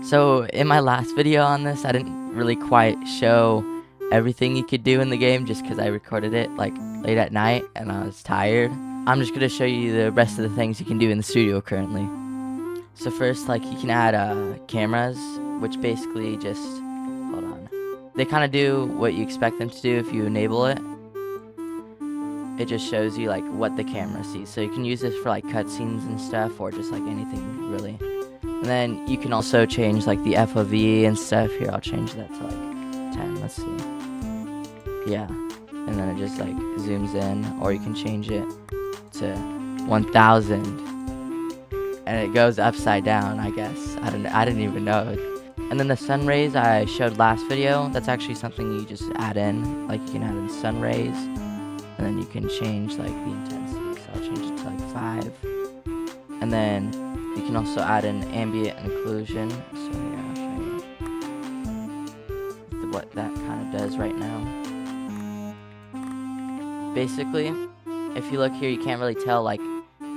So in my last video on this, I didn't really quite show everything you could do in the game just because I recorded it like late at night and I was tired. I'm just going to show you the rest of the things you can do in the studio currently. So first, like, you can add cameras, which basically just, hold on, they kind of do what you expect them to do if you enable it. It just shows you like what the camera sees. So you can use this for like cutscenes and stuff, or just like anything really. And then you can also change like the FOV and stuff. Here, I'll change that to like 10. Let's see. Yeah, and then it just like zooms in, or you can change it to 1000, and it goes upside down. I guess I didn't even know. And then the sun rays I showed last video. That's actually something you just add in. Like you can add in sun rays. And then you can change like the intensity, so I'll change it to like 5. And then you can also add an ambient occlusion. So here, I'll show you what that kind of does right now. Basically, if you look here, you can't really tell, like,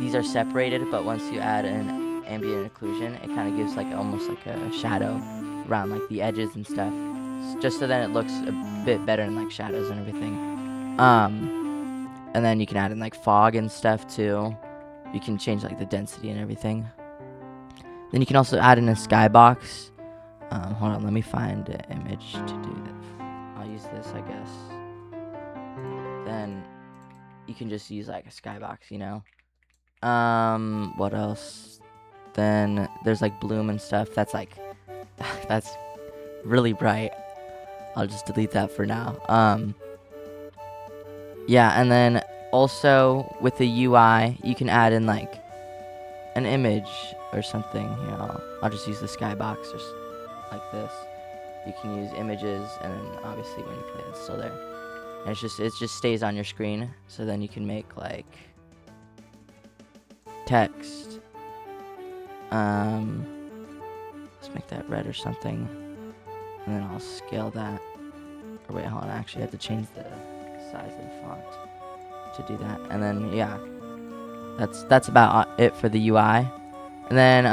these are separated, but once you add an ambient occlusion, it kind of gives like almost like a shadow around like the edges and stuff, just so then it looks a bit better in like shadows and everything. And then you can add in like fog and stuff too. You can change like the density and everything. Then you can also add in a skybox. Hold on, let me find an image to do this. I'll use this, I guess. Then you can just use like a skybox, you know. What else? Then there's like bloom and stuff. That's like, that's really bright. I'll just delete that for now. Yeah, and then also with the UI, you can add in like an image or something. Here, I'll just use the skybox or like this. You can use images, and then obviously when you play it, it's still there. And it just stays on your screen. So then you can make like text. Let's make that red or something, and then I'll scale that. Or wait, hold on. Actually, I have to change the size of the font to do that. And then yeah, that's about it for the UI. And then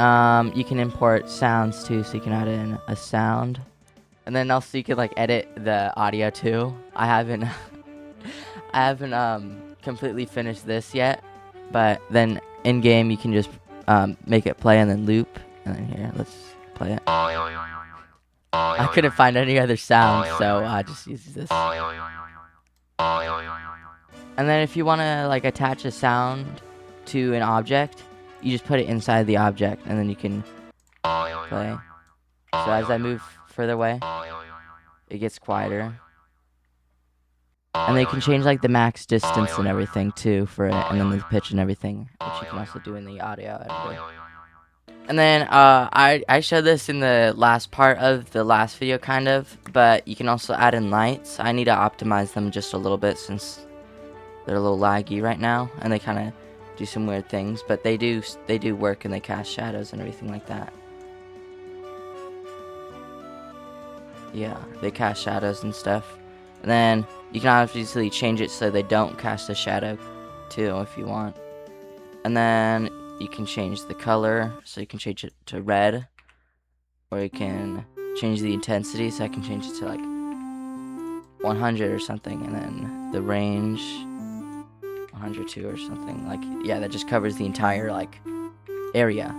you can import sounds too, so you can add in a sound. And then also you can like edit the audio too. I haven't completely finished this yet, but then in game you can just make it play and then loop. And then here, let's play it. I couldn't find any other sound, so I just used this. And then if you want to like attach a sound to an object, you just put it inside the object, and then you can play. So as I move further away, it gets quieter. And then you can change like the max distance and everything too for it, and then the pitch and everything, which you can also do in the audio editor. And then I showed this in the last part of the last video kind of, but you can also add in lights. I need to optimize them just a little bit since they're a little laggy right now, and they kind of do some weird things, but they do work, and they cast shadows and everything like that. Yeah, they cast shadows and stuff. And then you can obviously change it so they don't cast a shadow too if you want. And then you can change the color, so you can change it to red, or you can change the intensity, so I can change it to like 100 or something, and then the range 102 or something. Like, yeah, that just covers the entire like area.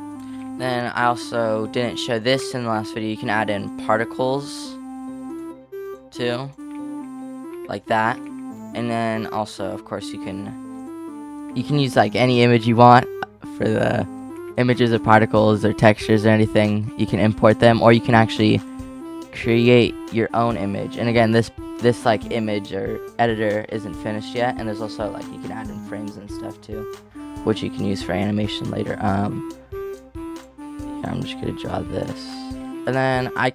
Then I also didn't show this in the last video. You can add in particles too, like that. And then also, of course, you can use like any image you want for the images or particles or textures or anything. You can import them, or you can actually create your own image. And again, this like image or editor isn't finished yet, and there's also like you can add in frames and stuff too, which you can use for animation later. Yeah, I'm just gonna draw this. And then I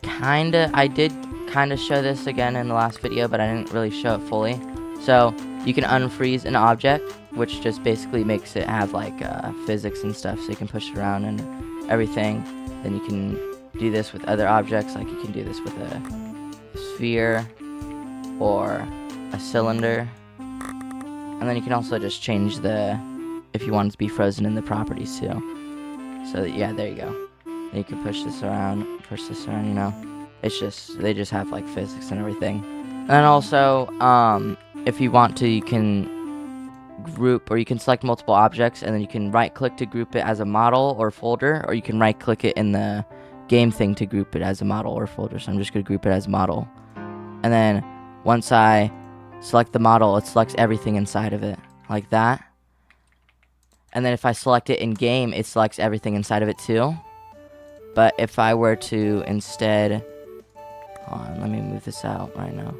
did kind of show this again in the last video, but I didn't really show it fully. So you can unfreeze an object, which just basically makes it have like physics and stuff, so you can push it around and everything. Then you can do this with other objects, like you can do this with a sphere or a cylinder. And then you can also just change if you want it to be frozen in the properties too. So yeah, there you go. Then you can push this around push this around, you know. It's just, they just have like physics and everything. And also, if you want to, you can group, or you can select multiple objects, and then you can right click to group it as a model or folder, or you can right click it in the game thing to group it as a model or folder. So I'm just going to group it as model. And then once I select the model, it selects everything inside of it, like that. And then if I select it in game, it selects everything inside of it too. But if I were to instead, hold on, let me move this out right now.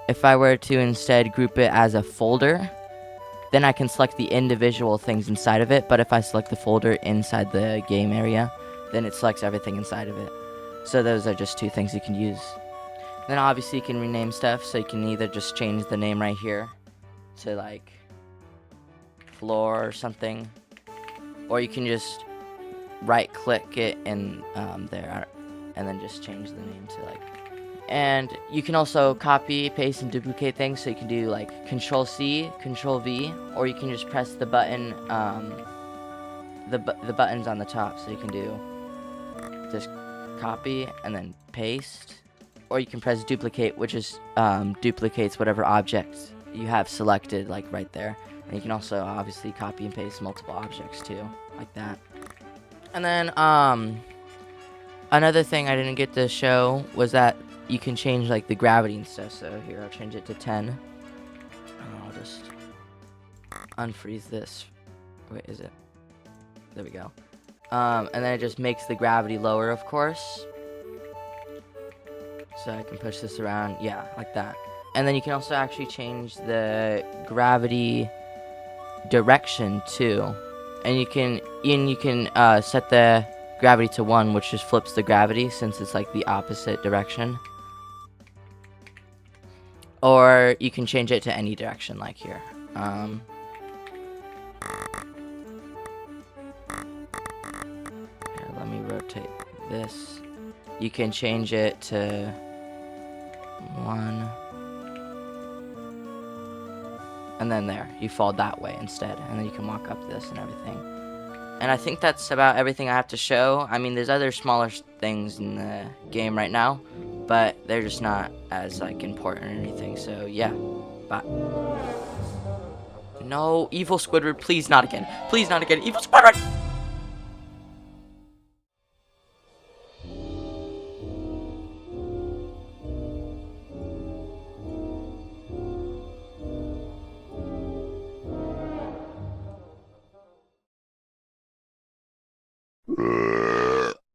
If I were to instead group it as a folder, then I can select the individual things inside of it. But if I select the folder inside the game area, then it selects everything inside of it. So those are just two things you can use. Then obviously you can rename stuff, so you can either just change the name right here to like floor or something, or you can just right click it in there and then just change the name to like. And you can also copy, paste, and duplicate things, so you can do like Control C, Control V, or you can just press the button, the buttons on the top, so you can do just copy and then paste. Or you can press duplicate, which is duplicates whatever objects you have selected, like right there. And you can also obviously copy and paste multiple objects too, like that. And then another thing I didn't get to show was that you can change like the gravity and stuff. So here, I'll change it to 10. And I'll just unfreeze this. Wait, is it? There we go. And then it just makes the gravity lower, of course. So I can push this around, yeah, like that. And then you can also actually change the gravity direction too. And you can set the gravity to 1, which just flips the gravity since it's like the opposite direction. Or you can change it to any direction, like here. Here, let me rotate this. You can change it to 1, and then there, you fall that way instead, and then you can walk up this and everything. And I think that's about everything I have to show. I mean, there's other smaller things in the game right now, but they're just not as like important or anything. So yeah, bye. No, evil Squidward, please not again. Please not again, evil Squidward!